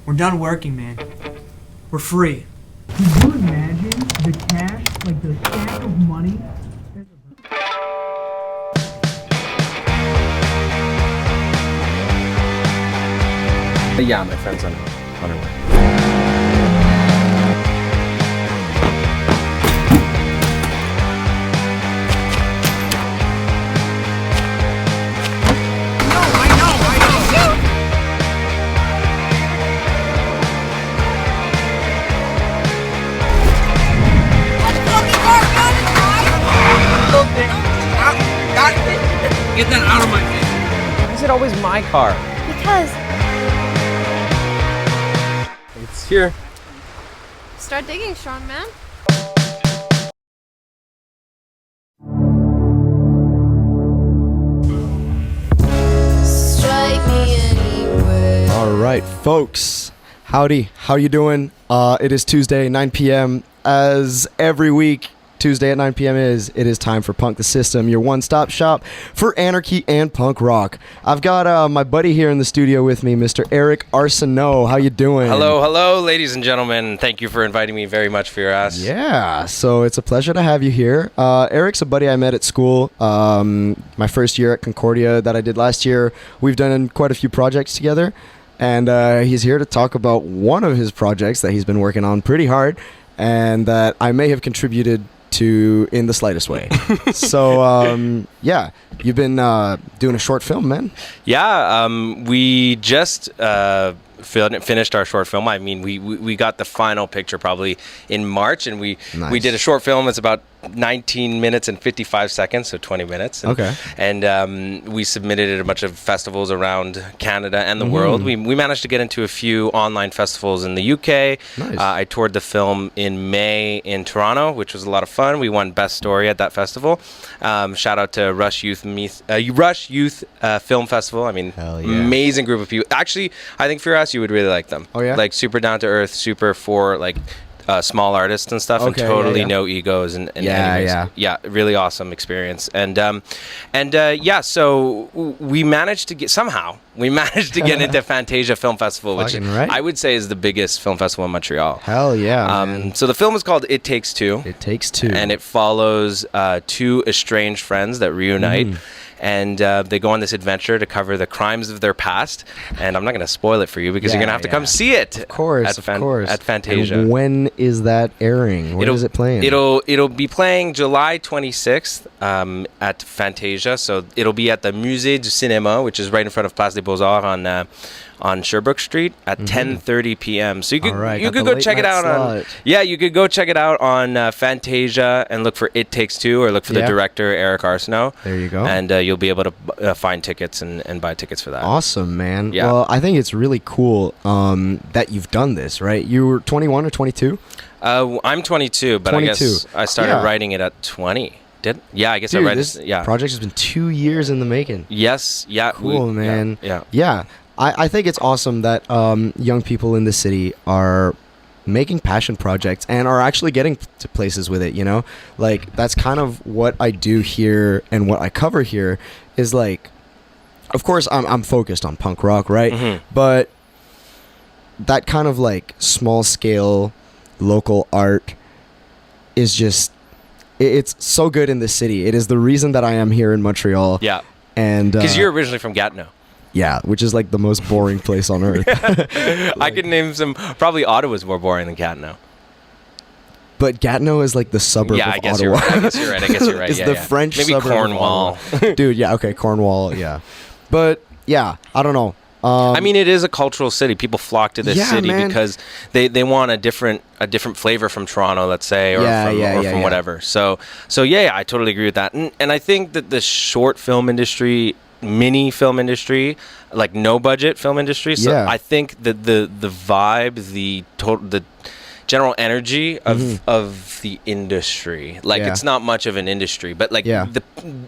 We're done working, man. We're free. Can you imagine the cash, like the stack of money? Yeah, my friend's on her way. Get that out of my face. Why is it always my car? Because It's here. start digging, strong man. Strike me anywhere. All right, folks. Howdy. How you doing? It is Tuesday, 9 p.m. As every week, Tuesday at 9 p.m. it is time for Punk the System, your one-stop shop for anarchy and punk rock. I've got my buddy here in the studio with me, Mr. Éric Arsenault. How you doing? Hello, ladies and gentlemen. Thank you for inviting me very much, Firas. Yeah, so it's a pleasure to have you here. Eric's a buddy I met at school, my first year at Concordia that I did last year. We've done quite a few projects together, and he's here to talk about one of his projects that he's been working on pretty hard and that I may have contributed to in the slightest way. So, yeah, you've been doing a short film, man. Yeah, we just finished our short film. I mean, we got the final picture probably in March, and we did a short film. It's about 19 minutes and 55 seconds, so 20 minutes. Okay. And we submitted at a bunch of festivals around Canada and the world. We managed to get into a few online festivals in the UK. Nice. I toured the film in May in Toronto, which was a lot of fun. We won Best Story at that festival. Shout out to Rush Youth Film Festival. I mean, Hell yeah. amazing group of people. Actually, I think Firas, you would really like them. Oh, yeah? Like super down to earth, super for like small artists and stuff, Okay, and totally yeah. no egos and Yeah. really awesome experience. And so we managed to get into Fantasia Film Festival, which Fucking right. I would say is the biggest film festival in Montreal. Hell yeah, man. So the film is called It Takes Two. It Takes Two. And it follows two estranged friends that reunite. And they go on this adventure to cover the crimes of their past. And I'm not going to spoil it for you because you're going to have to come see it. Of course. At Fantasia. And when is that airing? When is it playing? It'll be playing July 26th at Fantasia. So it'll be at the Musée du Cinéma, which is right in front of Place des Beaux-Arts on Sherbrooke Street at 10:30 p.m. So you could go check it out you could go check it out on Fantasia and look for It Takes Two, or look for the director Éric Arsenault. There you go. And you'll be able to find tickets and buy tickets for that. Awesome, man. Yeah. Well, I think it's really cool that you've done this, right? You were 21 or 22? I'm 22, but 22. I guess I started writing it at 20. I guess Dude, I read this it. Yeah. project has been 2 years in the making. Yes. Yeah. Cool, man. Yeah. I think it's awesome that young people in the city are making passion projects and are actually getting to places with it, you know? Like, that's kind of what I do here and what I cover here is, like, of course, I'm focused on punk rock, right? But that kind of, like, small-scale local art is just... It's so good in this city. It is the reason that I am here in Montreal. Yeah. And because you're originally from Gatineau. Yeah, which is like the most boring place on earth. I could name some. Probably Ottawa's more boring than Gatineau. But Gatineau is like the suburb of Ottawa. You're right. I guess you're right. It's the French maybe suburb Cornwall. of Ottawa. Dude, yeah, okay, Cornwall, yeah. But yeah, I don't know. I mean, it is a cultural city. People flock to this city because they want a different flavor from Toronto, let's say, or from whatever. So I totally agree with that. And I think that the short film industry, mini film industry, like no budget film industry. So I think that the vibe, the general energy of the industry, like it's not much of an industry, but like the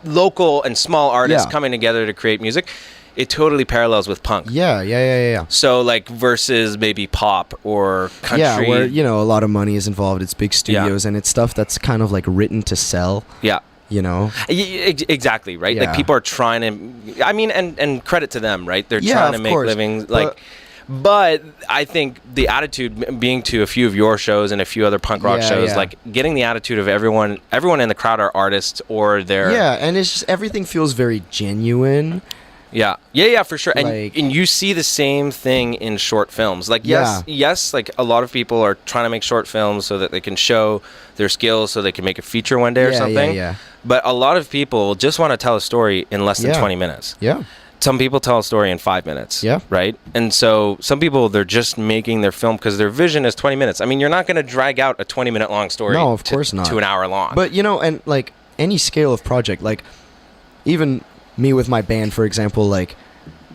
local and small artists coming together to create music, it totally parallels with punk. Yeah. So like versus maybe pop or country. Yeah, where, you know, a lot of money is involved. It's big studios and it's stuff that's kind of like written to sell. Yeah. You know? Exactly, right? Yeah. Like people are trying to, I mean, and credit to them, right? They're trying to make livings. Like, But I think the attitude, being to a few of your shows and a few other punk rock shows, like getting the attitude of everyone in the crowd are artists or they're and it's just everything feels very genuine. Yeah, for sure. And Like, and you see the same thing in short films. Like yes, like a lot of people are trying to make short films so that they can show their skills so they can make a feature one day or something. Yeah. But a lot of people just want to tell a story in less than 20 minutes. Yeah. Some people tell a story in 5 minutes. Yeah. Right? And so some people, they're just making their film because their vision is 20 minutes. I mean, you're not going to drag out a 20-minute long story No, of course not. to an hour long. But, you know, and like any scale of project, like even me with my band, for example, like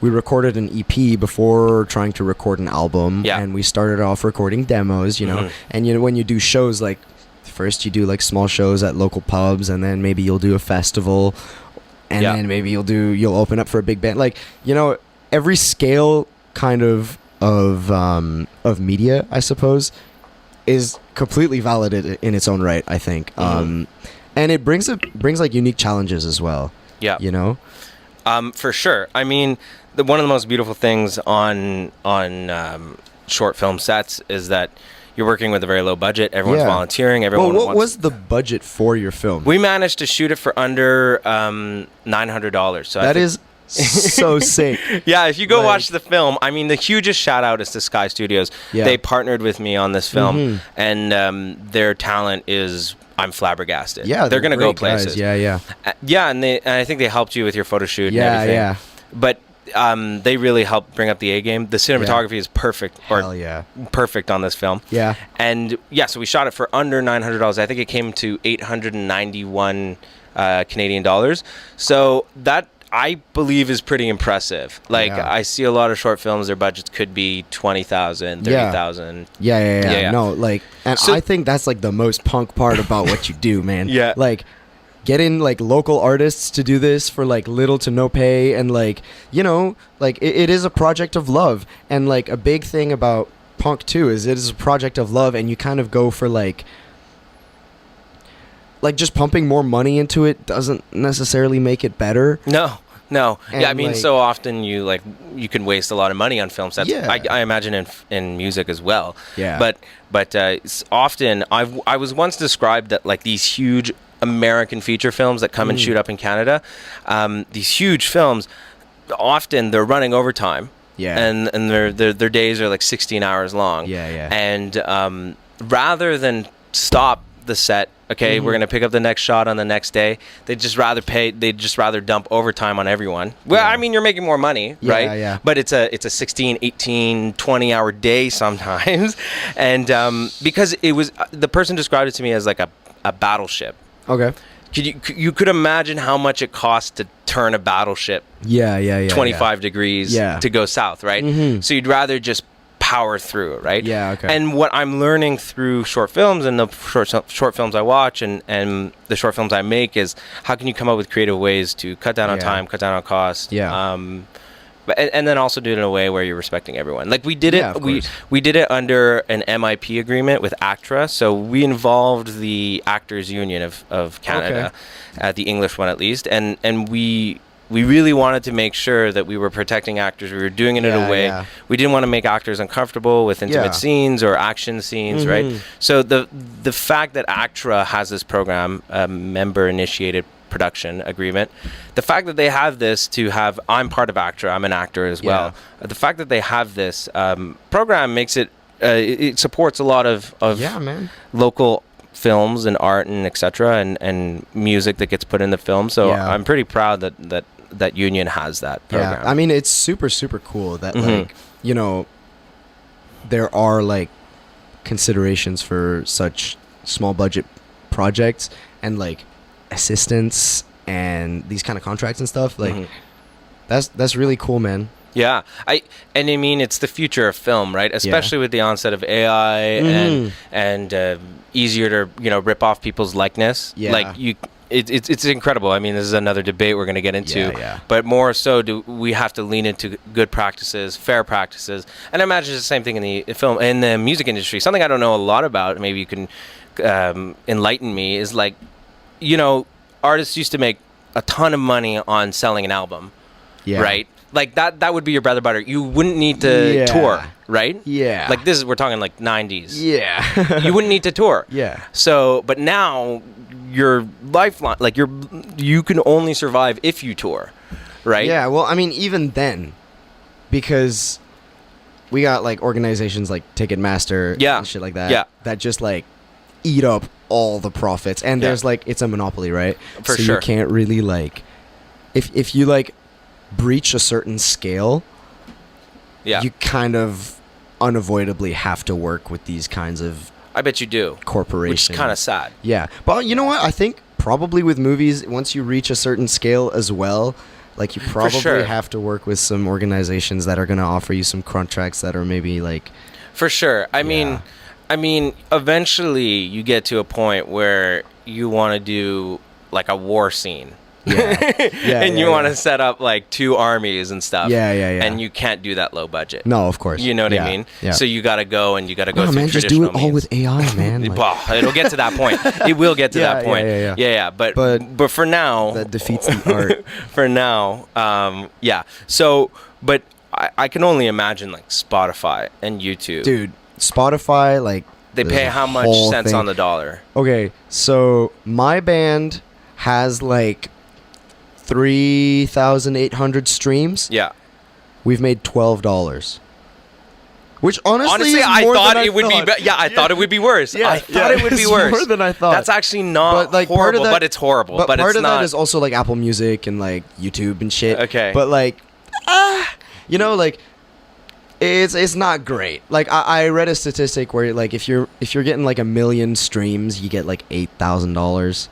we recorded an EP before trying to record an album. Yeah. And we started off recording demos, you know. And, you know, when you do shows, like first you do like small shows at local pubs, and then maybe you'll do a festival, and then maybe you'll open up for a big band. Like, you know, every scale kind of media, I suppose, is completely valid in its own right, I think. And it brings like unique challenges as well. Yeah. You know? For sure. I mean, one of the most beautiful things on short film sets is that you're working with a very low budget. Everyone's volunteering. Everyone. Well, what was the budget for your film? We managed to shoot it for under $900. So that is so sick. Yeah, if you go watch the film, I mean, the hugest shout out is to Sky Studios. Yeah. They partnered with me on this film, and their talent is, I'm flabbergasted. Yeah, they're gonna go great guys. places. Yeah. And I think they helped you with your photo shoot. And everything. Yeah. But they really helped bring up the A game. The cinematography is perfect. Hell yeah. Perfect on this film. Yeah. And so we shot it for under $900. I think it came to 891 Canadian dollars. So that, I believe, is pretty impressive. Like, I see a lot of short films, their budgets could be 20,000, 30,000. Yeah. No, like, and so, I think that's like the most punk part about what you do, man. Yeah. Like, getting like local artists to do this for like little to no pay, and like, you know, like it is a project of love. And like a big thing about punk too is it is a project of love, and you kind of go for like just pumping more money into it doesn't necessarily make it better. No. And I mean, like, so often you can waste a lot of money on film sets. Yeah. I imagine in music as well. Yeah. But it's often I was once described that like these huge American feature films that come and shoot up in Canada, these huge films, often they're running overtime. Yeah. And their days are like 16 hours long. Yeah. And rather than stop the set, okay, we're gonna pick up the next shot on the next day, they'd just rather dump overtime on everyone. Well, I mean, you're making more money, right? Yeah. But it's a 16, 18, 20 hour day sometimes. And because it was, the person described it to me as like a battleship. Okay. You could imagine how much it costs to turn a battleship 25 degrees to go south, right? So you'd rather just power through it, right? Yeah, okay. And what I'm learning through short films and the short films I watch and the short films I make is how can you come up with creative ways to cut down on time, cut down on cost. And then also do it in a way where you're respecting everyone. Like we did it, we did it under an MIP agreement with ACTRA. So we involved the Actors Union of Canada, the English one at least, and we really wanted to make sure that we were protecting actors. We were doing it in a way we didn't want to make actors uncomfortable with intimate scenes or action scenes, right? So the fact that ACTRA has this program, member-initiated production agreement, the fact that they have this I'm part of ACTRA, I'm an actor as well. The fact that they have this program makes it supports a lot of local films and art and etc. and music that gets put in the film. So I'm pretty proud that union has that program. I mean, it's super cool that like, you know, there are like considerations for such small budget projects and like assistance and these kind of contracts and stuff. Like that's really cool, man. Yeah, I mean, it's the future of film, right? Especially with the onset of AI and easier to rip off people's likeness. Yeah, like it's incredible. I mean, this is another debate we're going to get into. But more so, do we have to lean into good practices, fair practices, and I imagine it's the same thing in the film, in the music industry. Something I don't know a lot about. Maybe you can enlighten me. Is like, artists used to make a ton of money on selling an album, right? Like that would be your bread and butter. You wouldn't need to tour, right? Yeah. Like we're talking like 90s. Yeah. You wouldn't need to tour. Yeah. So, but now your lifeline, like you can only survive if you tour, right? Yeah. Well, I mean, even then, because we got like organizations like Ticketmaster and shit like that. Yeah. That just like eat up all the profits, and there's like it's a monopoly, right? For so sure. You can't really like if you like breach a certain scale, you kind of unavoidably have to work with these kinds of I bet you do. Corporations. Which is kind of sad. Yeah. But you know what? I think probably with movies, once you reach a certain scale as well, like you probably have to work with some organizations that are going to offer you some contracts that are maybe like... For sure. I mean, eventually you get to a point where you want to do like a war scene. And you want to set up like 2 armies and stuff. And you can't do that low budget. No, of course. You know what I mean? Yeah. So you got to go and you got to go through man, just do it all means. with AI, man. Like. It'll get to that point. It will get to that point. Yeah. But for now, that defeats the art. For now, So, but I can only imagine like Spotify and YouTube. Dude, Spotify, like they pay how much cents on the dollar? Okay, so my band has like 3,800 streams. Yeah. We've made $12. Which honestly is I more thought than it would be. I thought it would be worse. I thought it would be worse. More than I thought. That's actually not but like horrible, that, but it's horrible. But part it's of not. that is also like Apple Music and like YouTube and shit. Okay. But like, you know, like it's not great. Like I read a statistic where like if you're getting like 1 million streams, you get like $8,000.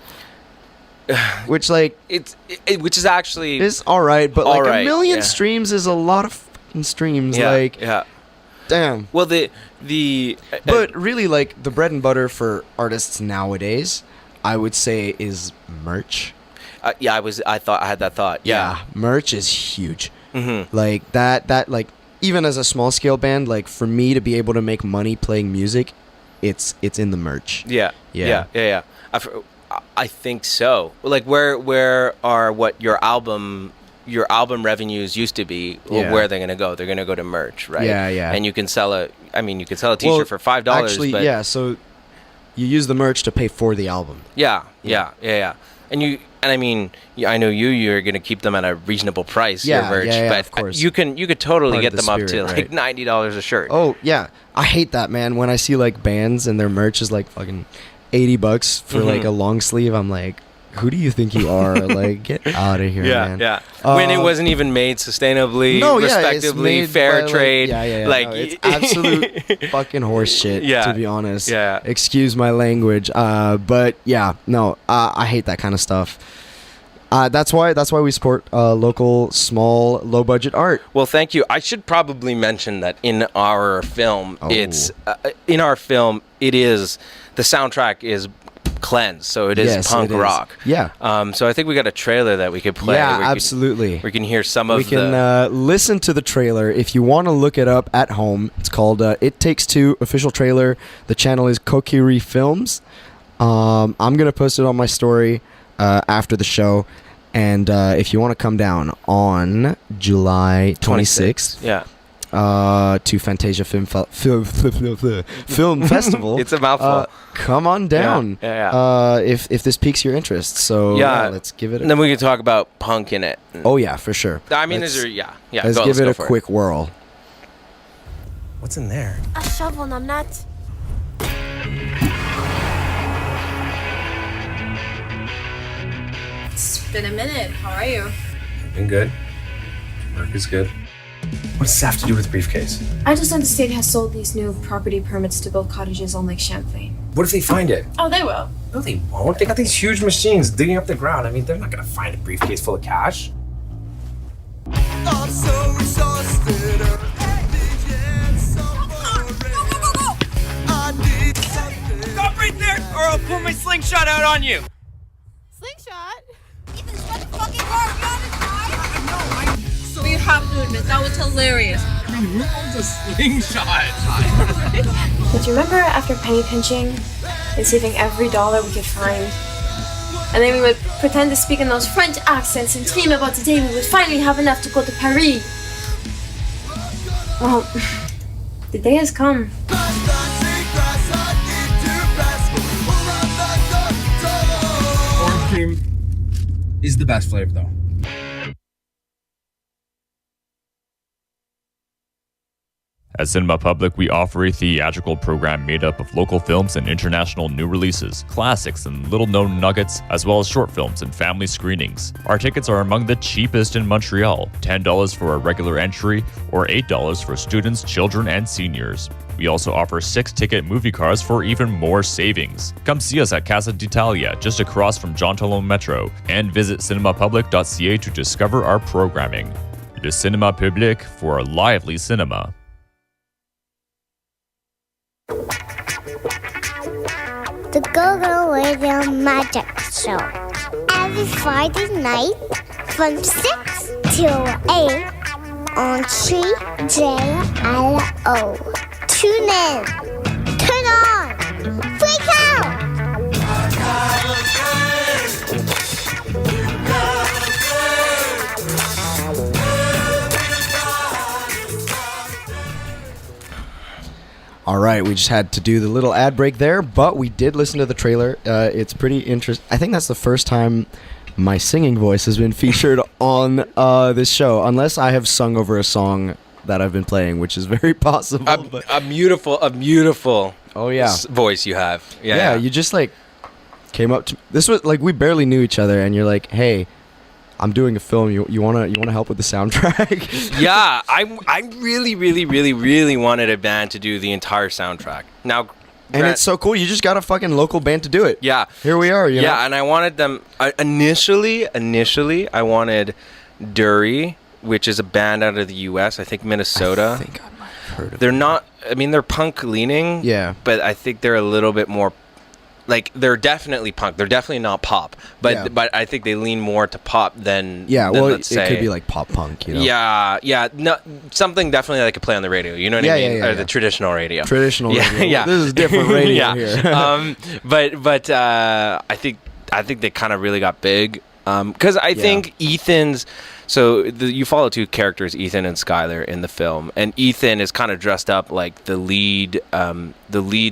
Which like which is actually is all right, but like right, 1 million streams is a lot of fucking streams. Yeah. Damn. Well, the but really like the bread and butter for artists nowadays, I would say, is merch. I had that thought. Yeah. Merch is huge. Mm-hmm. Like that like even as a small scale band, like for me to be able to make money playing music, it's in the merch. Yeah. I think so. Like where are what your album revenues used to be, or where they're going to go? They're going to go to merch, right? Yeah. And you can sell a t-shirt for $5. Actually, but so you use the merch to pay for the album. Yeah. And I mean, I know you're going to keep them at a reasonable price, your merch, but of course. you could totally get them up to right? like $90 a shirt. Oh, yeah. I hate that, man. When I see like bands and their merch is like fucking $80 for like a long sleeve, I'm like, who do you think you are? Like, get out of here, man. Yeah. When it wasn't even made sustainably, respectively, fair trade. Like, it's absolute fucking horse shit, to be honest. Yeah. Excuse my language. But yeah, no, I hate that kind of stuff. That's why we support local, small, low budget art. Well, thank you. I should probably mention that in our film, it is the soundtrack is cleansed, so it is punk rock. Yeah. So I think we got a trailer that we could play. Yeah, absolutely. We can hear some of. We can listen to the trailer if you want to look it up at home. It's called "It Takes Two" official trailer. The channel is Kokiri Films. I'm gonna post it on my story after the show, and if you want to come down on July 26th. To Fantasia Film Festival. It's a mouthful. Come on down. If this piques your interest. So let's give it. And then we can talk about punk in it. Oh yeah, for sure. I mean, let's give it a quick whirl. What's in there? A shovel, numbnut. It's been a minute. How are you? Been good. Work is good. What does this have to do with the briefcase? I just know the state has sold these new property permits to build cottages on Lake Champlain. What if they find it? Oh, they will. No, they won't. They got these huge machines digging up the ground. I mean, they're not going to find a briefcase full of cash. I'm so exhausted. Stop right there, or I'll pull my slingshot out on you. Slingshot? We have to admit, that was hilarious. Who owns a slingshot? But do you remember after penny pinching and saving every dollar we could find? And then we would pretend to speak in those French accents and dream about the day we would finally have enough to go to Paris. Well, the day has come. Orange cream is the best flavor, though. At Cinema Public, we offer a theatrical program made up of local films and international new releases, classics and little-known nuggets, as well as short films and family screenings. Our tickets are among the cheapest in Montreal, $10 for a regular entry or $8 for students, children, and seniors. We also offer 6-ticket movie cards for even more savings. Come see us at Casa d'Italia, just across from Jean Talon Metro, and visit cinemapublic.ca to discover our programming. Le Cinéma Public for a lively cinema. The Go-Go Radio Magic Show. Every Friday night from 6 till 8 on CJLO. Tune in. Turn on. Freak out. All right, we just had to do the little ad break there, but we did listen to the trailer. It's pretty interesting. I think that's the first time my singing voice has been featured on this show, unless I have sung over a song that I've been playing, which is very possible. A beautiful voice you have. Yeah, you just like came up to this was like we barely knew each other, and you're like, hey, I'm doing a film. You wanna help with the soundtrack? Yeah, I really wanted a band to do the entire soundtrack. Now, and it's so cool. You just got a fucking local band to do it. Yeah, here we are. You know? And I wanted them. Initially, I wanted Dury, which is a band out of the U.S. I think Minnesota. I think I might have heard of They're not. I mean, they're punk leaning. Yeah, but I think they're a little bit more. Like, they're definitely punk. They're definitely not pop. But I think they lean more to pop than let's say, it could be like pop punk, you know? Yeah. No, something definitely that I could play on the radio. You know what I mean? Or the traditional radio. Traditional radio. Yeah. This is different radio here. But I think they kind of really got big. Because I think Ethan's... So you follow two characters, Ethan and Skylar, in the film. And Ethan is kind of dressed up like the lead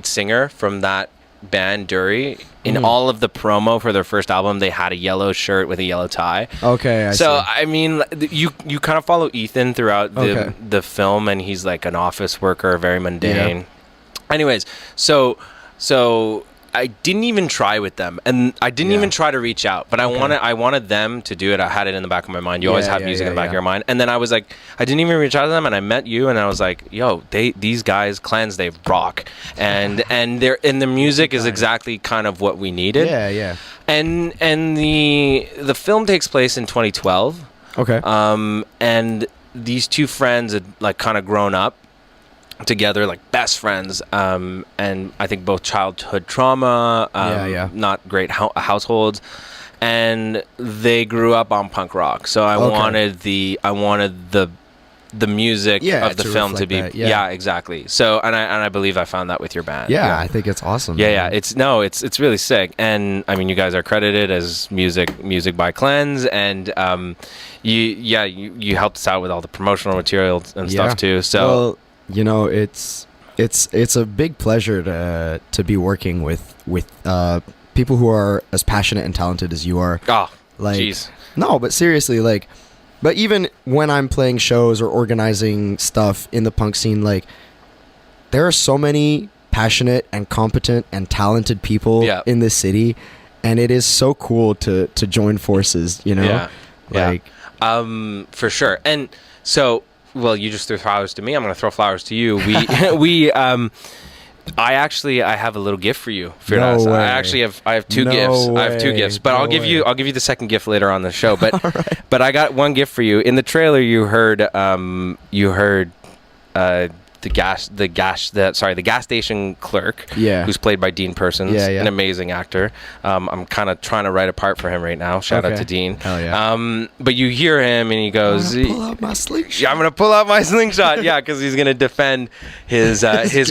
singer from that band Dury. In all of the promo for their first album, they had a yellow shirt with a yellow tie. Okay, I see. I mean, you kind of follow Ethan throughout the film, and he's like an office worker, very mundane. Yeah. Anyways, so I didn't even try with them, and I didn't even try to reach out, but I wanted them to do it. I had it in the back of my mind. You always have music in the back of your mind. And then I was like, I didn't even reach out to them, and I met you, and I was like, yo, these guys, Clans, they rock. And the music is exactly kind of what we needed. Yeah. And the film takes place in 2012. Okay. And these two friends had like kind of grown up together, like best friends, and I think both childhood trauma, not great households, and they grew up on punk rock. So I wanted the music of the film to be exactly. So and I believe I found that with your band. Yeah, I think it's awesome. Yeah, it's really sick. And I mean, you guys are credited as music by Cleanse, and you helped us out with all the promotional materials and stuff too. So. Well, you know, it's a big pleasure to be working with people who are as passionate and talented as you are. Oh, like, jeez. No, but seriously, like, but even when I'm playing shows or organizing stuff in the punk scene, like, there are so many passionate and competent and talented people in this city, and it is so cool to join forces. You know, for sure. And so. Well, you just threw flowers to me. I'm going to throw flowers to you. I have a little gift for you, Firas. I have two gifts. I have two gifts, but I'll give you the second gift later on the show. But but I got one gift for you. In the trailer, you heard the gas station clerk, Yeah. who's played by Dean Persons, Yeah, yeah. an amazing actor. I'm kind of trying to write a part for him right now. Shout out to Dean. Hell yeah. But you hear him and he goes, pull out my slingshot. Yeah, I'm gonna pull out my slingshot. Yeah, because he's gonna defend his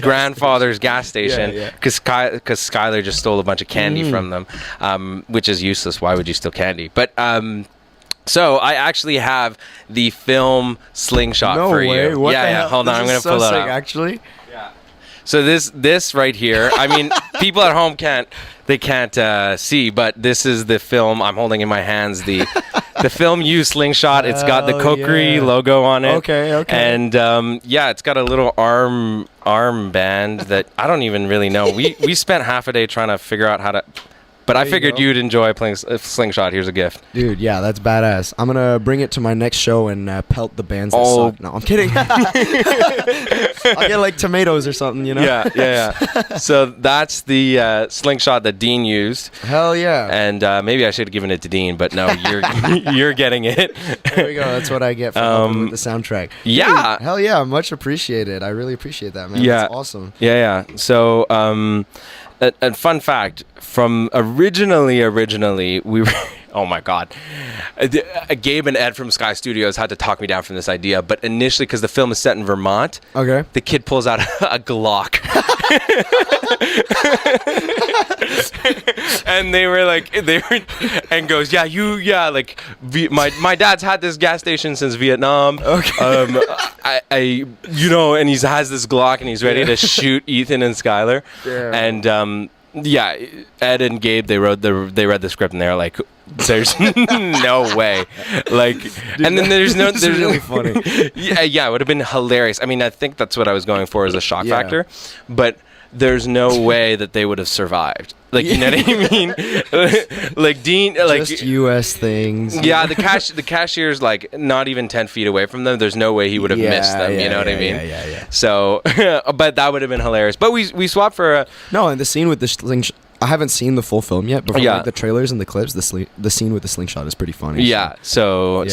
grandfather's gas station. Because Skylar just stole a bunch of candy from them, which is useless. Why would you steal candy? But so I actually have the film Slingshot for you. What yeah, the yeah. hell? Hold on, I'm This gonna is pull so it sick, up. actually. Yeah. So this right here. I mean, people at home can't see, but this is the film I'm holding in my hands. The film used Slingshot. It's got the Kokiri logo on it. Okay. And it's got a little arm band that I don't even really know. We spent half a day trying to figure out how to. But I figured you'd enjoy playing Slingshot. Here's a gift. Dude, yeah, that's badass. I'm going to bring it to my next show and pelt the bands that suck. No, I'm kidding. I'll get like tomatoes or something, you know? Yeah. So that's the Slingshot that Dean used. Hell yeah. And maybe I should have given it to Dean, but no, you're getting it. There we go. That's what I get for helping with the soundtrack. Yeah. Dude, hell yeah. Much appreciated. I really appreciate that, man. Yeah. That's awesome. Yeah. So, a fun fact from originally we were oh my god, Gabe and Ed from Sky Studios had to talk me down from this idea, but initially, because the film is set in Vermont, the kid pulls out a Glock. And and goes, my dad's had this gas station since Vietnam. And he has this Glock and he's ready to shoot Ethan and Skylar. And Ed and Gabe, they read the script and they're like, there's no way. Like, dude, and then there's really funny. Yeah, it would have been hilarious. I mean, I think that's what I was going for as a shock factor, but there's no way that they would have survived. Like, you know what I mean? Like Dean, like just U.S. things. Yeah, the cashier's like not even 10 feet away from them. There's no way he would have missed them. You know what I mean? Yeah. So, but that would have been hilarious. But we swapped for a and the scene with the slingshot. I haven't seen the full film yet, but from like the trailers and the clips, the scene with the slingshot is pretty funny. Yeah. So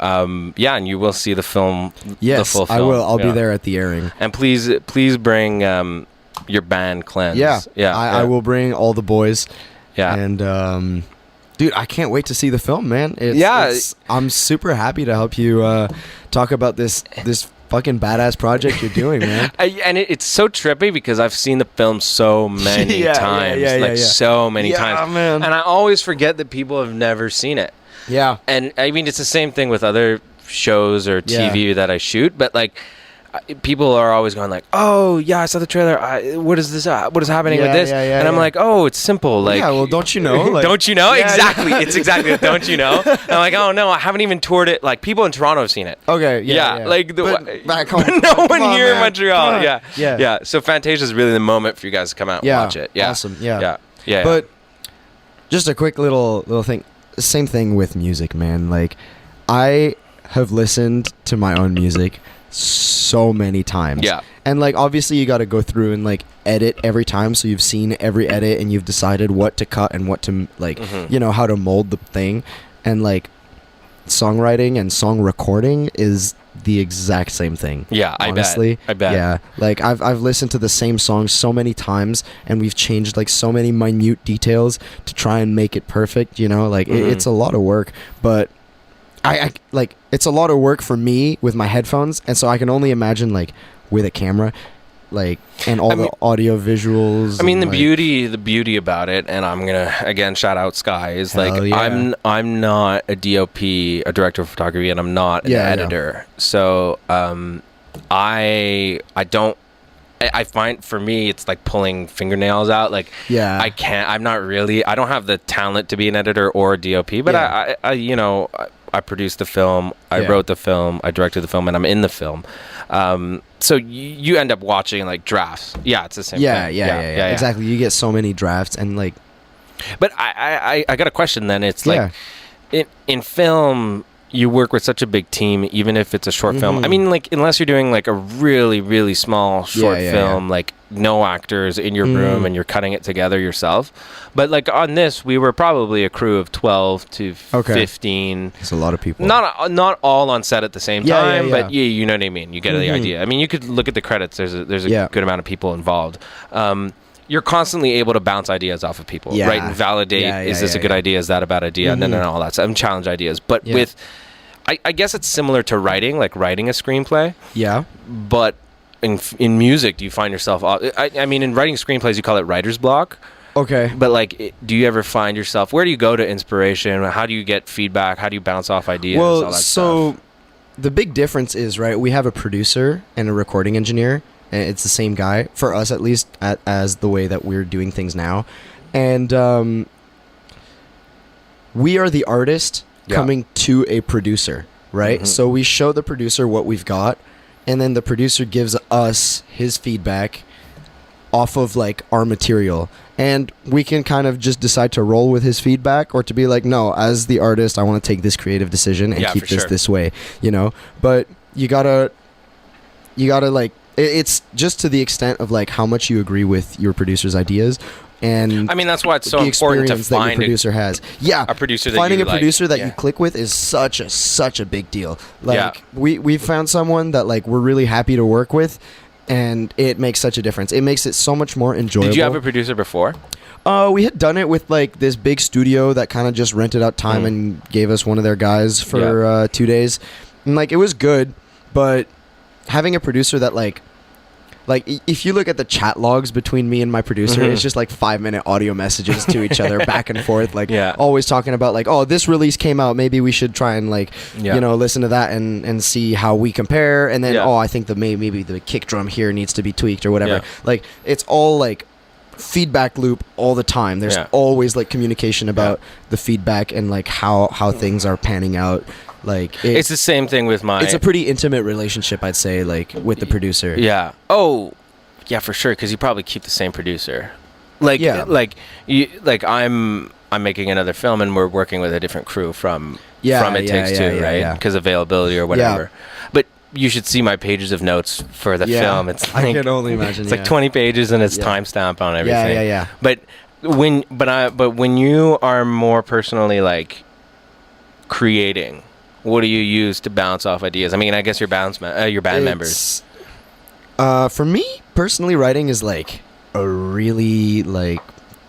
and you will see the film. Yes, the full film. I will. I'll be there at the airing. And please bring your band Cleanse. I will bring all the boys. Yeah. And dude, I can't wait to see the film, man. I'm super happy to help you talk about this fucking badass project you're doing, man. And it's so trippy because I've seen the film so many times, so many times, man. And I always forget that people have never seen it. Yeah. And I mean, it's the same thing with other shows or TV that I shoot, but like, people are always going like, oh yeah, I saw the trailer, what is this, what is happening with this? And I'm like, oh, it's simple. Like, well, don't you know? Like, don't you know? Exactly. It's exactly don't you know? And I'm like, oh no, I haven't even toured it. Like, people in Toronto have seen it. Okay. Like back home, no one here in man. Montreal. Yeah. So Fantasia is really the moment for you guys to come out and watch it. Yeah. Awesome. Yeah. But just a quick little thing. Same thing with music, man. Like, I have listened to my own music so many times. Yeah. And like, obviously you got to go through and like edit every time, so you've seen every edit and you've decided what to cut and what to like, you know, how to mold the thing. And like, songwriting and song recording is the exact same thing. Yeah, honestly. I bet. Yeah. Like, I've listened to the same song so many times and we've changed like so many minute details to try and make it perfect, you know? Like, it's a lot of work, but I like, it's a lot of work for me with my headphones, and so I can only imagine like with a camera, like, and all the audio visuals. I mean, the like, beauty about it, and I'm gonna again shout out Sky, is like, I'm not a DOP, a director of photography, and I'm not an editor. So I don't. I find for me it's like pulling fingernails out. Like, I don't have the talent to be an editor or a DOP, but I produced the film, I wrote the film, I directed the film, and I'm in the film. So you end up watching like drafts. Yeah, it's the same thing. Yeah, exactly. You get so many drafts and like. But I got a question then. It's like in film, you work with such a big team, even if it's a short film. I mean, like, unless you're doing like a really, really small short film, like no actors in your room and you're cutting it together yourself. But like on this, we were probably a crew of 12 to 15. It's a lot of people. Not all on set at the same time, yeah. but you know what I mean. You get the idea. I mean, you could look at the credits. There's a good amount of people involved. You're constantly able to bounce ideas off of people, right? And validate, is this a good idea? Is that a bad idea? And then all that stuff. And challenge ideas. But with, I guess it's similar to writing, like writing a screenplay. Yeah. But in music, do you find yourself, I mean, in writing screenplays, you call it writer's block. Okay. But like, do you ever find yourself, where do you go to inspiration? How do you get feedback? How do you bounce off ideas? All that stuff? The big difference is, right, we have a producer and a recording engineer. And it's the same guy, for us at least, as the way that we're doing things now. And we are the artist coming to a producer, right? So we show the producer what we've got, and then the producer gives us his feedback off of like our material. And we can kind of just decide to roll with his feedback, or to be like, no, as the artist, I want to take this creative decision and keep this way, you know? But you gotta like, it's just to the extent of like how much you agree with your producer's ideas, and I mean that's why it's so the important to experience that find your producer has. Yeah, a producer that finding you a producer like. that you click with is such a big deal. Like we found someone that like we're really happy to work with, and it makes such a difference. It makes it so much more enjoyable. Did you have a producer before? We had done it with like this big studio that kind of just rented out time and gave us one of their guys for 2 days, and like it was good, but having a producer that like if you look at the chat logs between me and my producer, it's just like 5-minute audio messages to each other back and forth, like always talking about like, oh, this release came out, maybe we should try and like you know, listen to that and see how we compare, and then I think maybe the kick drum here needs to be tweaked or whatever. Like it's all like feedback loop all the time. There's always like communication about the feedback and like how things are panning out. Like it's the same thing with it's a pretty intimate relationship, I'd say, like with the producer. Yeah. Oh, yeah, for sure. Because you probably keep the same producer. Like I'm making another film and we're working with a different crew from It Takes Two, right? Because availability or whatever. Yeah. But you should see my pages of notes for the film. It's like, I can only imagine. It's like 20 pages and it's timestamped on everything. Yeah. But when you are more personally like creating, what do you use to bounce off ideas? I mean, I guess your band members. For me personally, writing is like a really like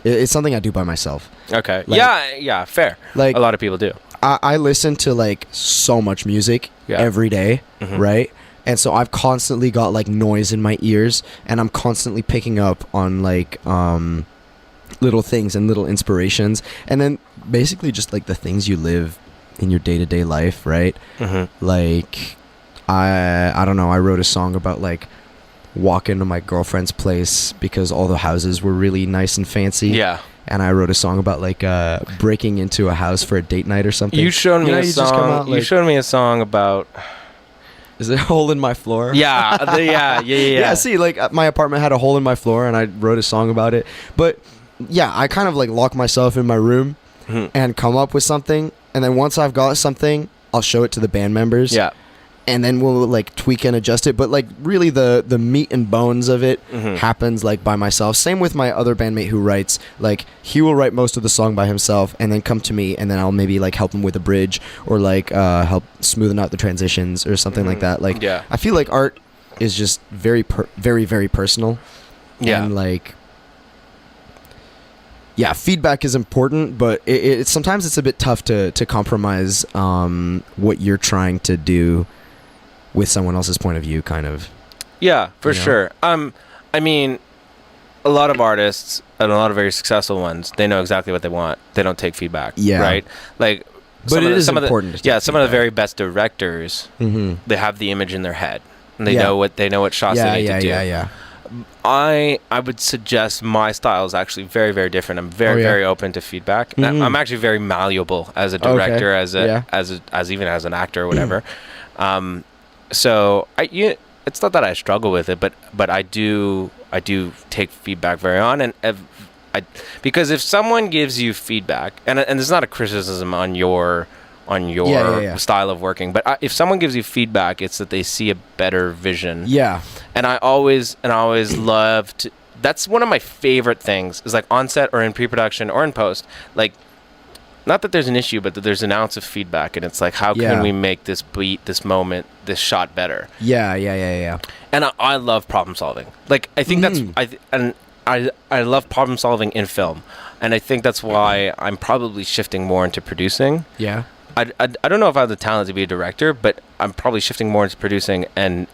it's something I do by myself. Okay. Like, yeah, fair. Like a lot of people do. I listen to like so much music every day, right? And so I've constantly got like noise in my ears, and I'm constantly picking up on like little things and little inspirations, and then basically just like the things you live in your day-to-day life, right? Like I don't know, I wrote a song about like walking to my girlfriend's place because all the houses were really nice and fancy, and I wrote a song about like breaking into a house for a date night or something. You showed me a song. You showed me a song about, is it a hole in my floor? Yeah. See, like my apartment had a hole in my floor, and I wrote a song about it. But yeah, I kind of like lock myself in my room and come up with something. And then once I've got something, I'll show it to the band members. Yeah. And then we'll like tweak and adjust it. But like really the meat and bones of it happens like by myself. Same with my other bandmate who writes. Like he will write most of the song by himself and then come to me, and then I'll maybe like help him with a bridge or like help smoothing out the transitions or something like that. Like I feel like art is just very very personal. Yeah. And like feedback is important, but it sometimes it's a bit tough to compromise what you're trying to do with someone else's point of view, kind of. Yeah, for sure. I mean, a lot of artists and a lot of very successful ones, they know exactly what they want. They don't take feedback. Yeah. Right? Like, but it is important. Some of the very best directors, they have the image in their head, and they know what shots they need to do. Yeah. I would suggest my style is actually very, very different. I'm very open to feedback. I'm actually very malleable as a director, as even as an actor or whatever. So it's not that I struggle with it, but I do take feedback very on, and because if someone gives you feedback, and it's not a criticism on your your style of working. But if someone gives you feedback, it's that they see a better vision. Yeah. And I always love to. That's one of my favorite things is like on set or in pre-production or in post. Like, not that there's an issue, but that there's an ounce of feedback, and it's like, how can we make this beat, this moment, this shot better? Yeah. And I love problem solving. Like, I think I love problem solving in film, and I think that's why I'm probably shifting more into producing. Yeah. I don't know if I have the talent to be a director, but I'm probably shifting more into producing, and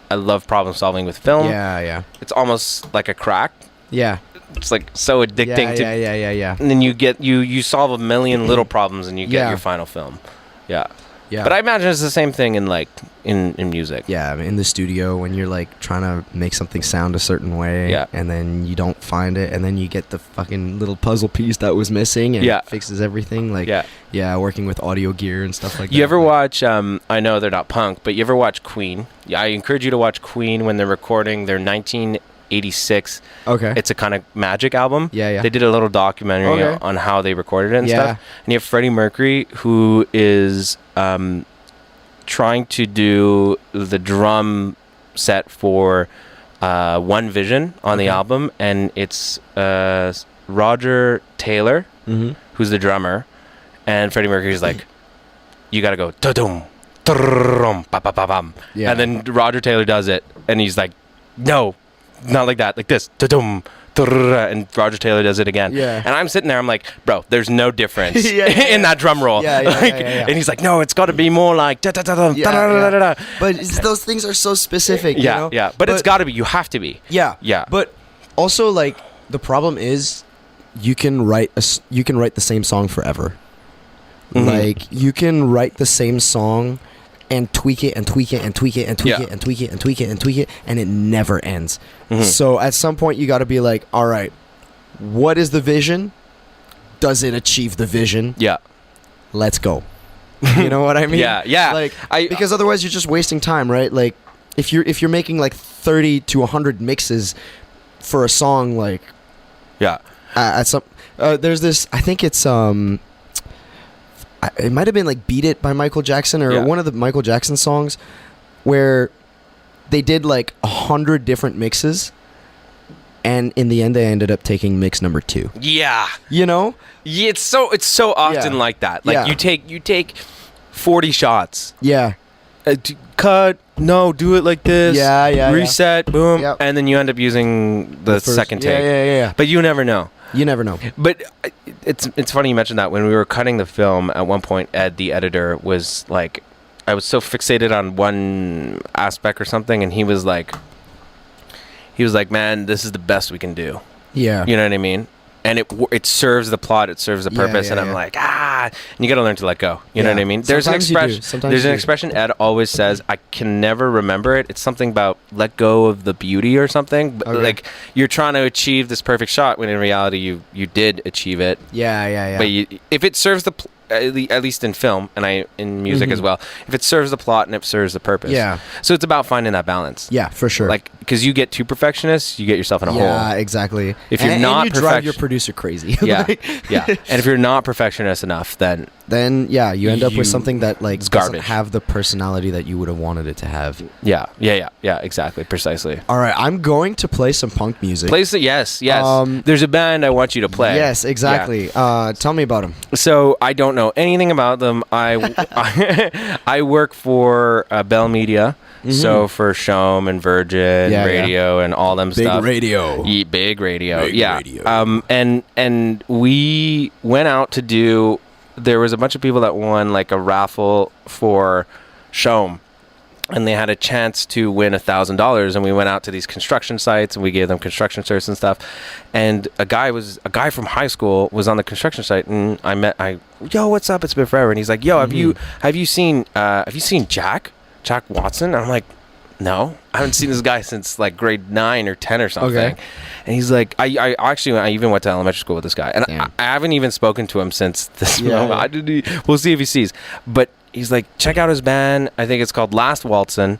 I love problem solving with film. Yeah. It's almost like a crack. Yeah. It's like so addicting. Yeah. And then you get you solve a million little problems, and you get your final film. Yeah. But I imagine it's the same thing in like in music. Yeah, I mean, in the studio when you're like trying to make something sound a certain way, and then you don't find it, and then you get the fucking little puzzle piece that was missing, and it fixes everything. Like, working with audio gear and stuff like that. You ever watch? I know they're not punk, but you ever watch Queen? Yeah, I encourage you to watch Queen when they're recording their 1986. Okay. It's a kind of magic album. Yeah. They did a little documentary on how they recorded it and stuff. And you have Freddie Mercury, who is trying to do the drum set for One Vision on the album, and it's Roger Taylor, who's the drummer, and Freddie Mercury's like, you gotta go da-dum, da-rum, ba-ba-ba-bam. And then Roger Taylor does it, and he's like, no, not like that, like this, da-dum, and Roger Taylor does it again. And I'm sitting there, I'm like, bro, there's no difference in that drum roll. And he's like, no, it's got to be more like da-da-da-da. But those things are so specific, you know? But it's got to be. You have to be. Yeah. But also, like, the problem is you can write the same song forever. Like, you can write the same song and tweak it and tweak it and tweak it and tweak it and tweak it and tweak it and tweak it, and it never ends. So at some point you got to be like, all right, what is the vision? Does it achieve the vision? Let's go. You know what I mean? Like, because otherwise you're just wasting time, right? Like, if you're making like 30 to 100 mixes for a song, like, at some there's this, I think it's it might have been like Beat It by Michael Jackson, or one of the Michael Jackson songs, where they did like 100 different mixes, and in the end they ended up taking mix number 2. You know? Yeah, it's so often like that. Like, you take 40 shots. Cut, no, do it like this. Reset, boom, and then you end up using the second take. But you never know. But it's funny you mentioned that. When we were cutting the film, at one point, Ed, the editor, was like, I was so fixated on one aspect or something, and he was like, man, this is the best we can do. You know what I mean? And it serves the plot, it serves the purpose, and I'm like, and you got to learn to let go. You know what I mean? There's an expression Ed always says. I can never remember it. It's something about let go of the beauty or something. But like, you're trying to achieve this perfect shot when in reality you did achieve it. But if it serves the at least in film and in music as well, if it serves the plot and it serves the purpose. So it's about finding that balance. For sure. Like, because you get too perfectionist, you get yourself in a hole. Exactly. If you're not, you drive your producer crazy. And if you're not perfectionist enough, then you end up with something that like doesn't garbage. Have the personality that you would have wanted it to have. Exactly, precisely. All right, I'm going to play some punk music. Yes. There's a band I want you to play. Yes, exactly. Tell me about them. So I don't know anything about them. I work for Bell Media. So for Shom and Virgin Radio and all them stuff. Big radio. Big radio. And we went out to do. There was a bunch of people that won like a raffle for Shom, and they had a chance to win $1,000. And we went out to these construction sites and we gave them construction shirts and stuff. And a guy from high school was on the construction site, and yo, what's up? It's been forever. And he's like, yo, have you seen Jack Watson? And I'm like, no, I haven't seen this guy since like grade 9 or 10 or something. And he's like, I even went to elementary school with this guy, and I haven't even spoken to him since this moment. We'll see if he sees. But he's like, check out his band. I think it's called Last Waltzin'.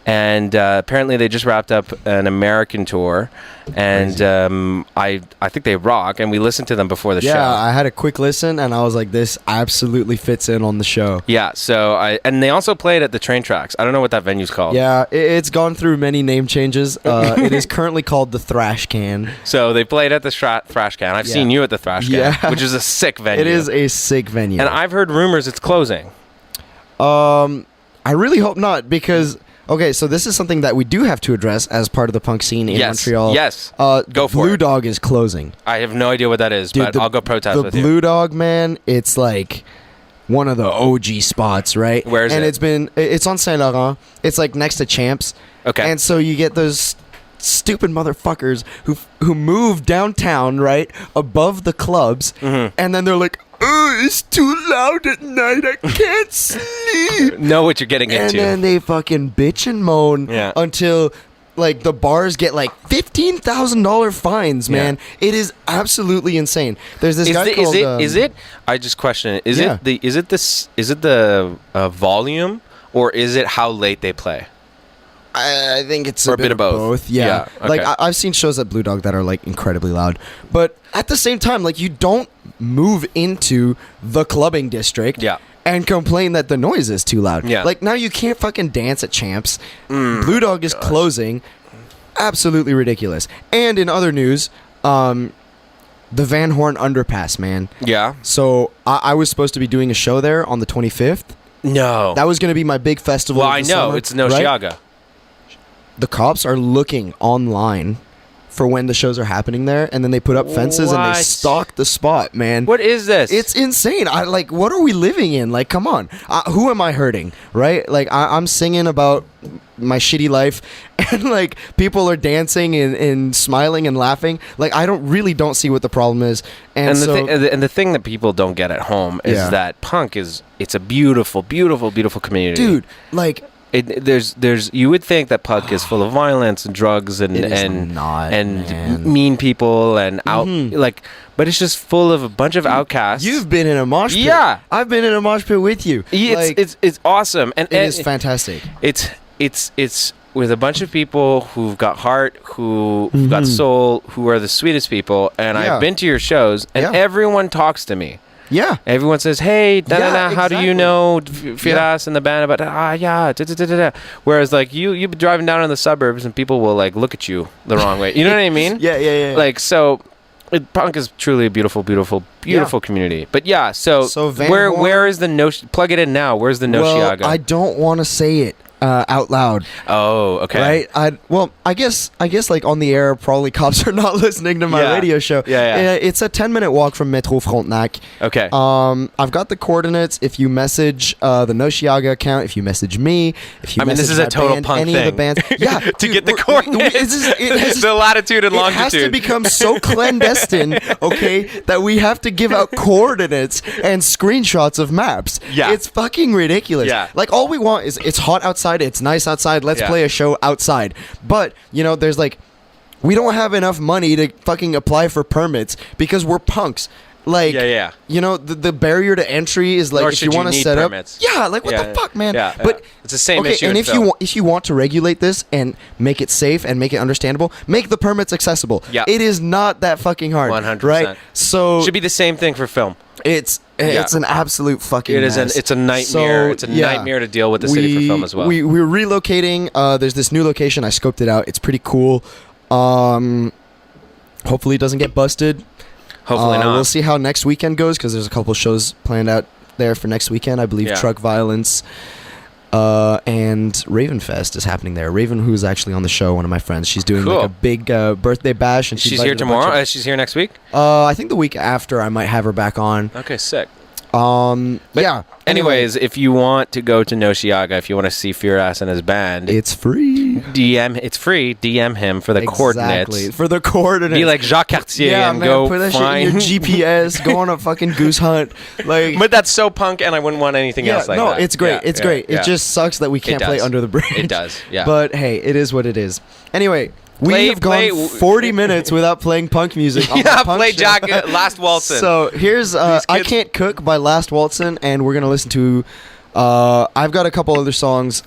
and apparently they just wrapped up an American tour, and I think they rock. And we listened to them before the show. Yeah, I had a quick listen, and I was like, this absolutely fits in on the show. Yeah, so and they also played at the Train Tracks. I don't know what that venue's called. Yeah, it's gone through many name changes. It is currently called the Thrash Can. So they played at the Thrash Can. I've seen you at the Thrash Can, which is a sick venue. It is a sick venue. And I've heard rumors it's closing. I really hope not, because okay, so this is something that we do have to address as part of the punk scene in Montreal. Yes. Go for Blue Dog is closing. I have no idea what that is, but I'll go protest with you. The Blue Dog, man, it's like one of the OG spots, right? Where is it? It's on Saint Laurent. It's like next to Champs. Okay. And so you get those stupid motherfuckers who move downtown, right, above the clubs, and then they're like, oh, it's too loud at night, I can't sleep. Know what you're getting into. And then they fucking bitch and moan until like the bars get like $15,000 fines, man. It is absolutely insane. There's this guy called... Is it? I just question it. Is it the volume, or is it how late they play? I think it's a bit of both. Yeah. Okay. Like I've seen shows at Blue Dog that are like incredibly loud, but at the same time, like you don't move into the clubbing district and complain that the noise is too loud. Yeah. Like now you can't fucking dance at Champs. Blue Dog is closing. Absolutely ridiculous. And in other news, the Van Horn Underpass, man. Yeah. So I was supposed to be doing a show there on the 25th. No. That was going to be my big festival. Well, I know. Summer, it's Noshiaga. Right? The cops are looking online for when the shows are happening there, and then they put up fences and they stalk the spot, man. What is this? It's insane. What are we living in? Like, come on. Who am I hurting, right? Like, I'm singing about my shitty life, and like people are dancing and smiling and laughing. Like, I don't see what the problem is. And the thing that people don't get at home is that punk it's a beautiful, beautiful, beautiful community, dude. Like. There's you would think that punk is full of violence and drugs and mean people and but it's just full of a bunch of outcasts. You've been in a mosh pit. Yeah, I've been in a mosh pit with you. It's awesome and it is fantastic. It's with a bunch of people who've got heart, who've got soul, who are the sweetest people. And I've been to your shows, and everyone talks to me. Yeah. Everyone says, hey, how do you know Firas and the band about, Whereas, like, you be driving down in the suburbs and people will, like, look at you the wrong way. You know what I mean? Yeah. Like, so, punk is truly a beautiful, beautiful, beautiful community. But, yeah, so where is the plug it in now. Where's the Noshiaga? Well, I don't want to say it out loud. Oh, okay. Right? I guess like on the air, probably cops are not listening to my radio show. Yeah. It's a 10-minute walk from Metro Frontenac. Okay. I've got the coordinates. If you message the Noshiaga account, if you message me, if you message this is a total band, punk any thing. of the bands, to get the coordinates, the latitude and longitude. It has to become so clandestine, okay, that we have to give out coordinates and screenshots of maps. Yeah. It's fucking ridiculous. Yeah. Like, all we want is it's hot outside, it's nice outside, let's play a show outside. But, there's like, we don't have enough money to fucking apply for permits because we're punks. Like, the barrier to entry is like, if you want to set permits. Up, what the fuck, man? But it's the same issue. And if you want to regulate this and make it safe and make it understandable, make the permits accessible. Yeah, it is not that fucking hard. 100%. Right? So should be the same thing for film. It's an absolute fucking mess. It's a nightmare. It's a nightmare to deal with the city for film as well. We're relocating. There's this new location. I scoped it out. It's pretty cool. Hopefully it doesn't get busted. Hopefully not. We'll see how next weekend goes because there's a couple shows planned out there for next weekend. I believe Truck Violence and Ravenfest is happening there. Raven, who's actually on the show, one of my friends, she's doing like a big birthday bash. And she's here tomorrow? She's here next week? I think the week after I might have her back on. Okay, sick. Anyways, if you want to go to Noshiaga, if you want to see Firas and his band, it's free. It's free. DM him for the coordinates. For the coordinates. Be like Jacques Cartier and man, go put that find shit in your GPS. Go on a fucking goose hunt. Like, but that's so punk, and I wouldn't want anything else like that. No, it's great. It's great. It just sucks that we can't play Under the Bridge. It does. Yeah. But hey, it is what it is. Anyway. We have gone 40 minutes without playing punk music. Play Jack Last Waltzin'. So here's I Can't Cook by Last Waltzin', and we're going to listen to I've got a couple other songs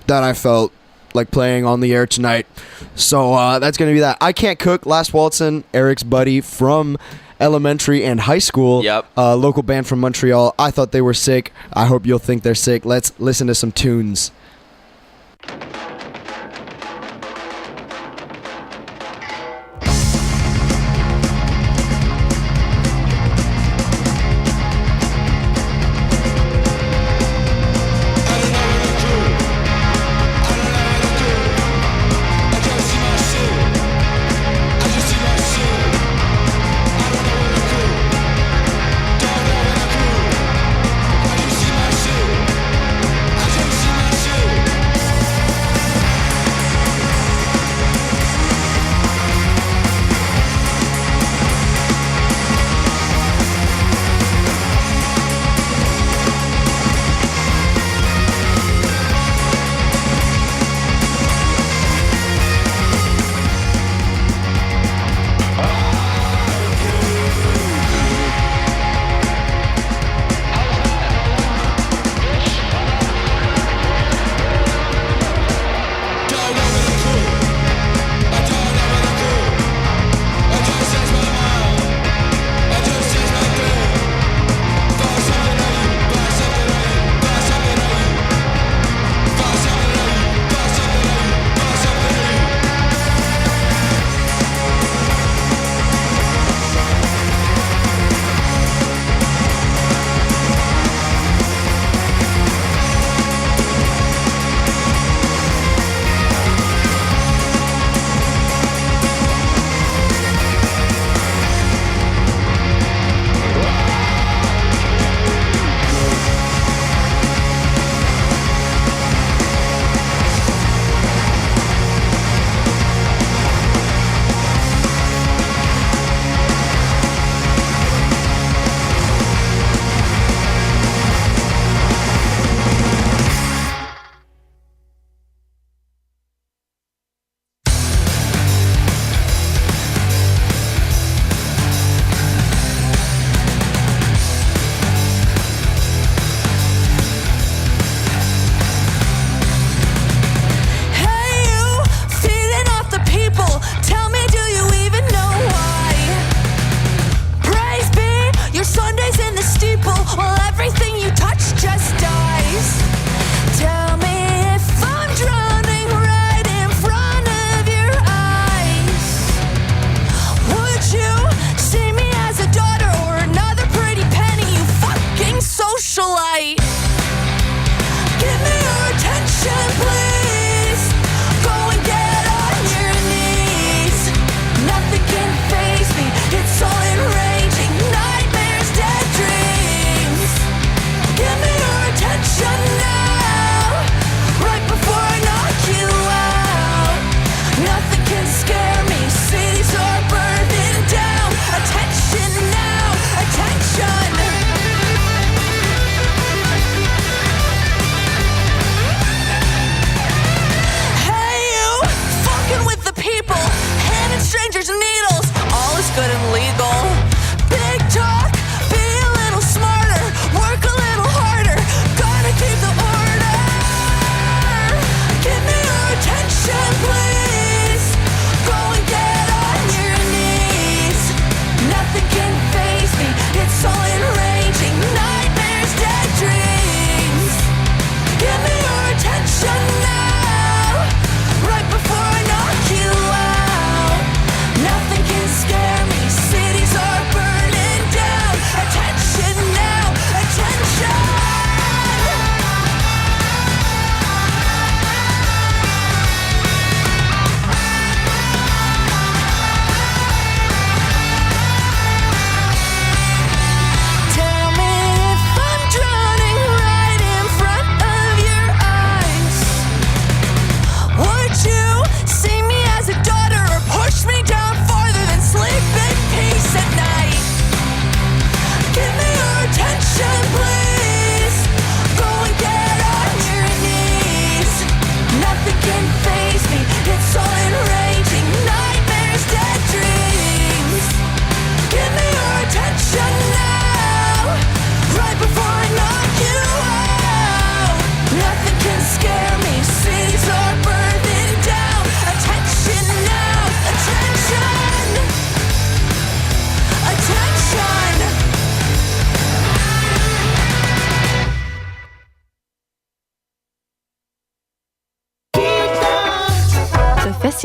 that I felt like playing on the air tonight. So that's going to be that. I Can't Cook, Last Waltzin', Eric's buddy from elementary and high school. Yep. Local band from Montreal. I thought they were sick. I hope you'll think they're sick. Let's listen to some tunes. I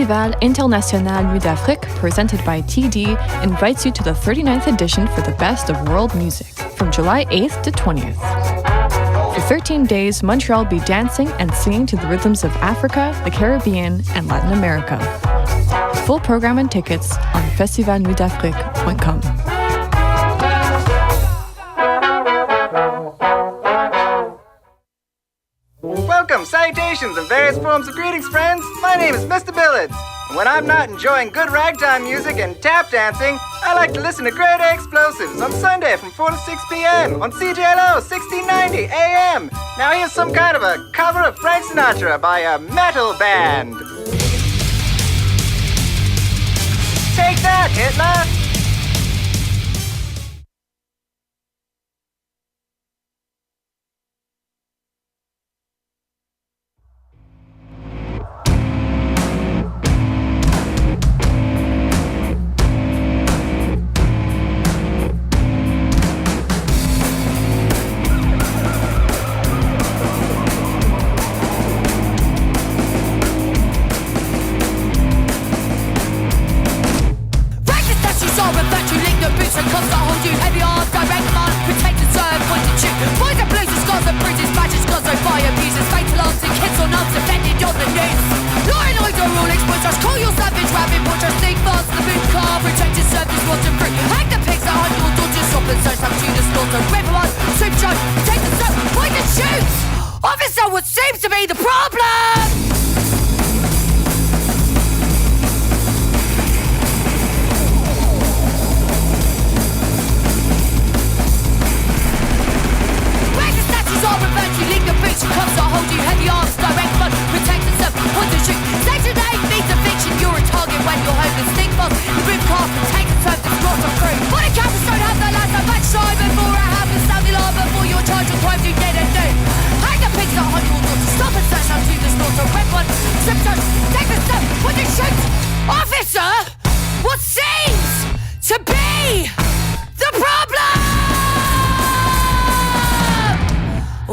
Festival International Nuit d'Afrique, presented by TD, invites you to the 39th edition for the best of world music, from July 8th to 20th. For 13 days, Montreal will be dancing and singing to the rhythms of Africa, the Caribbean, and Latin America. Full program and tickets on festivalnuitdafrique.com. Welcome, salutations, and various forms of greetings, friends. My name is Mr. Billets. And when I'm not enjoying good ragtime music and tap dancing, I like to listen to Grade A Explosives on Sunday from 4 to 6 p.m. on CJLO 1690 AM. Now here's some kind of a cover of Frank Sinatra by a metal band. Take that, Hitler!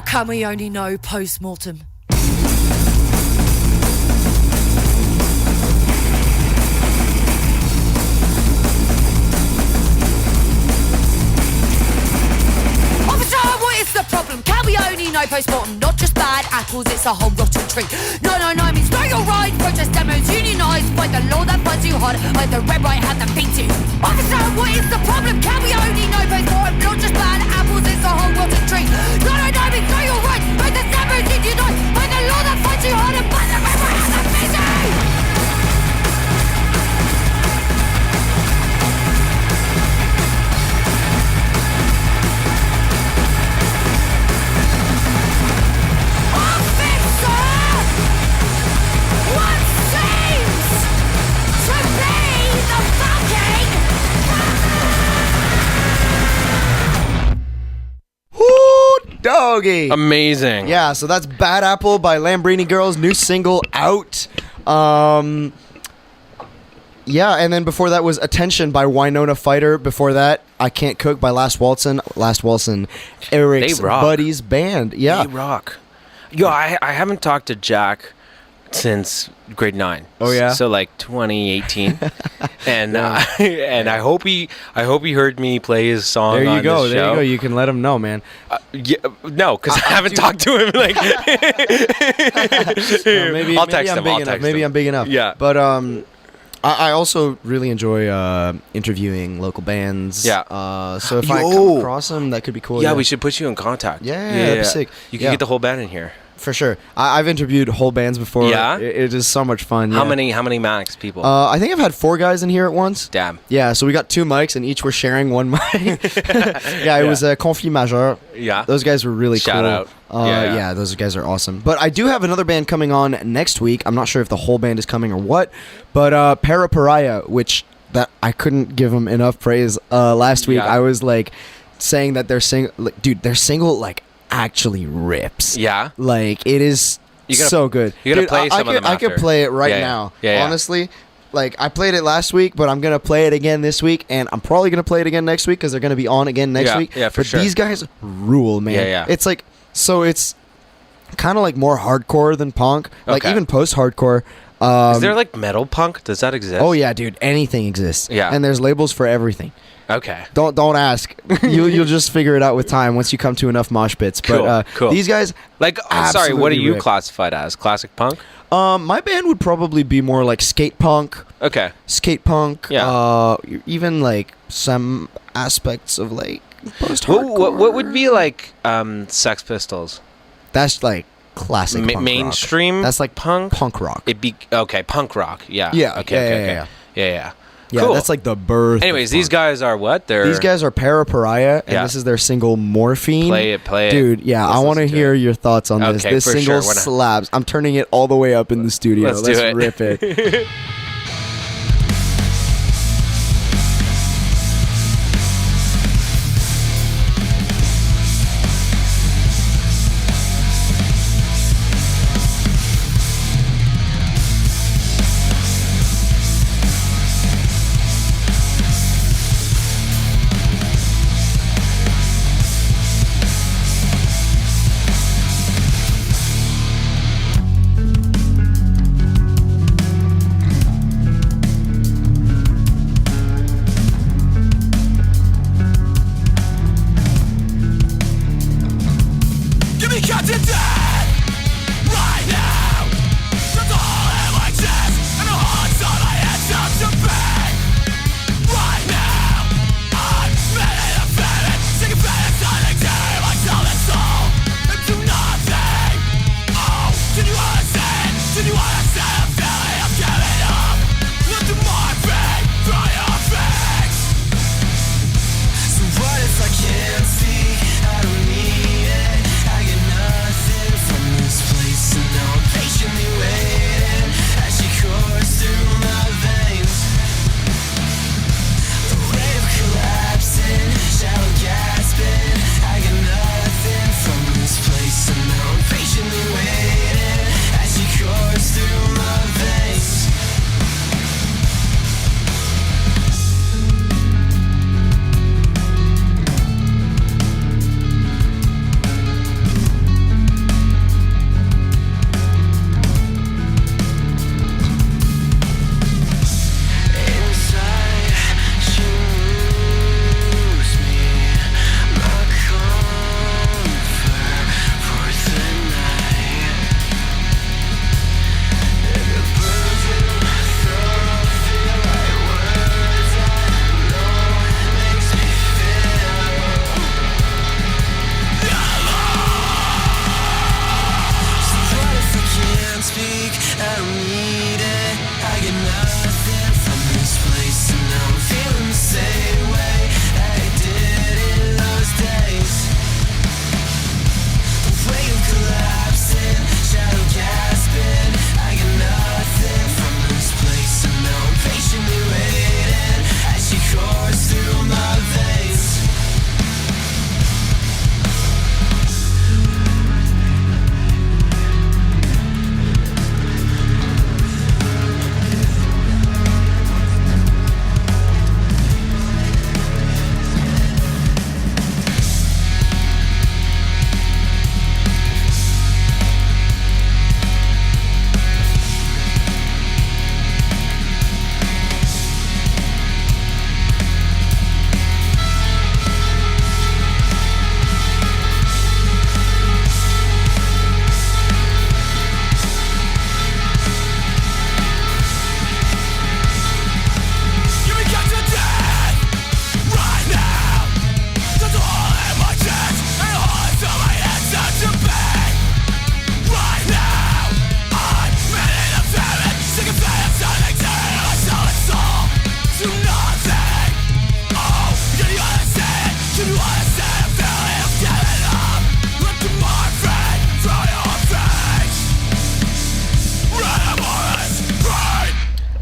Can we only know post-mortem? Officer, what is the problem? Can we only know post-mortem? Not just bad apples, it's a whole rotten tree. No, means no, you're right. Protest demos, unionised, fight the law that fights you hard, like the red, right hand that beats you. Officer, what is the problem? Can we only know post-mortem? Not just bad apples, it's a whole rotten tree. No, means no, you're right. Protest demos, unionised, fight the law that fights you hard, and fight the red, right hand that beats you. Doggy. Amazing. Yeah, so that's Bad Apple by Lambrini Girls, new single out. Yeah, and then before that was Attention by Winona Fighter. Before that, I Can't Cook by Last Waltzin, Eric's buddies band. Yeah. They rock. Yo, I haven't talked to Jack since grade 9. Oh yeah. So like 2018. And and I hope he heard me play his song. There you on go. This there show. you go. You can let him know, man. Yeah, no, because I haven't talked to him. Like, maybe I'll text him. Maybe I'm big enough. Yeah. But I also really enjoy interviewing local bands. Yeah. So if I come across them, that could be cool. Yeah, we should put you in contact. Yeah, that'd be sick. You can get the whole band in here. For sure. I've interviewed whole bands before. Yeah? It is so much fun. How many max people? I think I've had 4 guys in here at once. Damn. Yeah, so we got 2 mics and each were sharing 1 mic. It was a Conflit Majeur. Yeah. Those guys were really cool. Shout out. Yeah, those guys are awesome. But I do have another band coming on next week. I'm not sure if the whole band is coming or what. But Para Pariah, which that I couldn't give them enough praise last week. I was like saying that their single like actually rips. Yeah. Like it is so good. You gotta play some of them I could play it right now. Yeah. Honestly, like I played it last week, but I'm gonna play it again this week, and I'm probably gonna play it again next week because they're gonna be on again next week. Yeah, for but sure. These guys rule, man. Yeah. It's like it's kind of like more hardcore than punk, like Okay. even post-hardcore. Is there like metal punk? Does that exist? Oh yeah, dude. Anything exists. Yeah. And there's labels for everything. Okay. Don't ask. You'll just figure it out with time once you come to enough mosh pits. But Cool. these guys, like, sorry, what are absolutely you rip. classified as? Classic punk? My band would probably be more like skate punk. Okay. Skate punk. Yeah. Even like some aspects of like post-hardcore. What would be like Sex Pistols? That's like classic punk mainstream. rock. That's like punk rock. It'd be okay. Punk rock. Yeah. Yeah. Okay. Yeah. Cool. That's like the birth. Anyways, these guys are what? These guys are Parapariah, and this is their single Morphine. Play it. Dude, yeah, I want to hear your thoughts on this. Okay, This for single sure. slaps. I'm turning it all the way up in the studio. Let's do it. Rip it.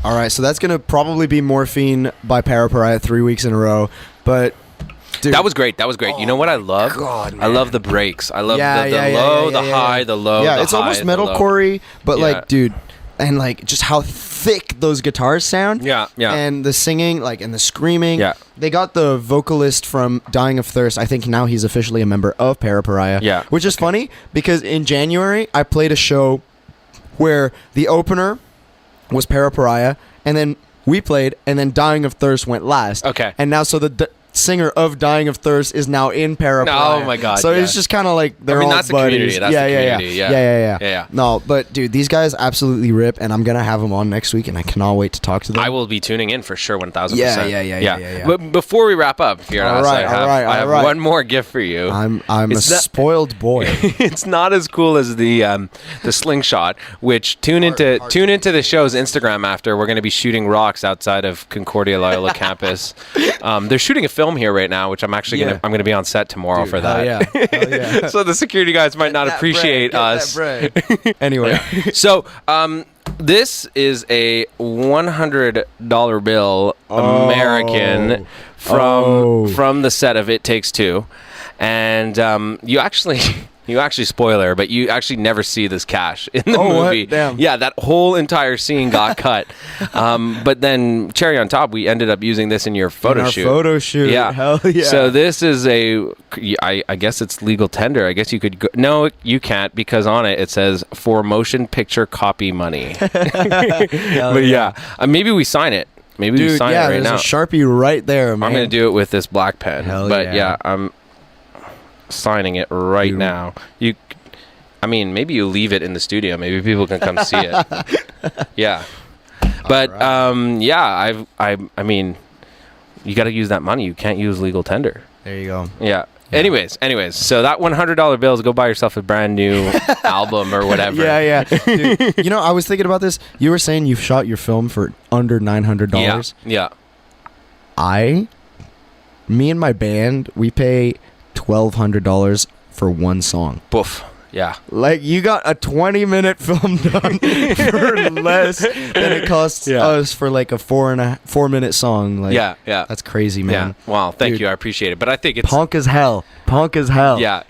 All right, so that's going to probably be Morphine by Parapariah 3 weeks in a row. But, dude. That was great. You know what I love? God, I love the breaks. I love the low, the high, the low, Yeah, the it's high, almost the low. metalcore-y, but, Yeah. like, dude, and, like, just how thick those guitars sound. Yeah. And the singing, like, and the screaming. Yeah. They got the vocalist from Dying of Thirst. I think now he's officially a member of Parapariah. Yeah. Which is funny, because in January, I played a show where the opener was Parapariah, and then we played, and then Dying of Thirst went last. Okay. And now, so the singer of Dying of Thirst is now in Parapariah. Oh my God! So it's just kind of like they're all that's the buddies. community. That's the community. Yeah. No, but dude, these guys absolutely rip, and I'm gonna have them on next week, and I cannot wait to talk to them. I will be tuning in for sure, 1,000%. Yeah. But before we wrap up, Firas, I have one more gift for you. I'm a spoiled boy. It's not as cool as the slingshot. Which tune into the show's Instagram after. We're going to be shooting rocks outside of Concordia Loyola campus. They're shooting a film here right now, which I'm actually I'm going to be on set tomorrow for that. Hell yeah. So the security guys might not appreciate us. Anyway, so this is a $100 bill American from the set of It Takes Two, and you actually spoiler, but you actually never see this cash in the movie. What? Damn. Yeah, that whole entire scene got cut. But then cherry on top, we ended up using this in your photo shoot. Photo shoot. Yeah. Hell yeah. So this is I guess it's legal tender. I guess you could go. No, you can't, because on it says for motion picture copy money. But yeah, maybe we sign it. Maybe we sign it right now. There's a Sharpie right there, man. I'm going to do it with this black pen. Hell but yeah. I'm signing it right now. Maybe you leave it in the studio. Maybe people can come see it. Yeah. But right. I mean, you got to use that money. You can't use legal tender. There you go. Yeah. Anyways, so that $100 bill is go buy yourself a brand new album or whatever. Yeah. Dude, I was thinking about this. You were saying you've shot your film for under $900. Yeah. Me and my band, we pay $1,200 for one song. Boof. Yeah. Like, you got a 20-minute film done for less than it costs us for like a 4-minute song. Like, yeah. That's crazy, man. Yeah. Wow. Thank you. I appreciate it. But I think it's punk as hell. Yeah.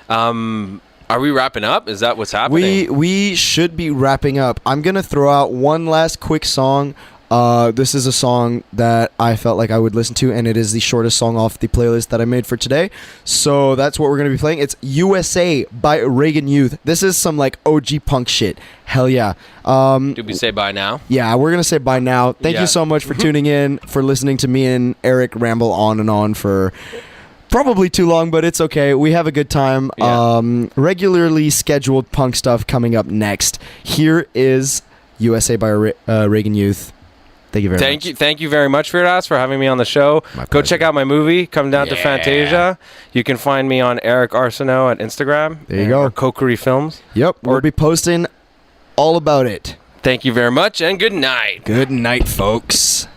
Are we wrapping up? Is that what's happening? We should be wrapping up. I'm gonna throw out one last quick song. This is a song that I felt like I would listen to, and it is the shortest song off the playlist that I made for today. So that's what we're going to be playing. It's USA by Reagan Youth. This is some like OG punk shit. Hell yeah. Do we say bye now? Yeah, we're going to say bye now. Thank you so much for tuning in, for listening to me and Eric ramble on and on for probably too long, but it's okay. We have a good time. Yeah. Regularly scheduled punk stuff coming up next. Here is USA by Reagan Youth. Thank you very much. Thank you very much, Firas, for having me on the show. Go check out my movie. Come down to Fantasia. You can find me on Éric Arsenault at Instagram. There you go. Or Kokiri Films. Yep. We'll be posting all about it. Thank you very much, and good night. Good night, folks.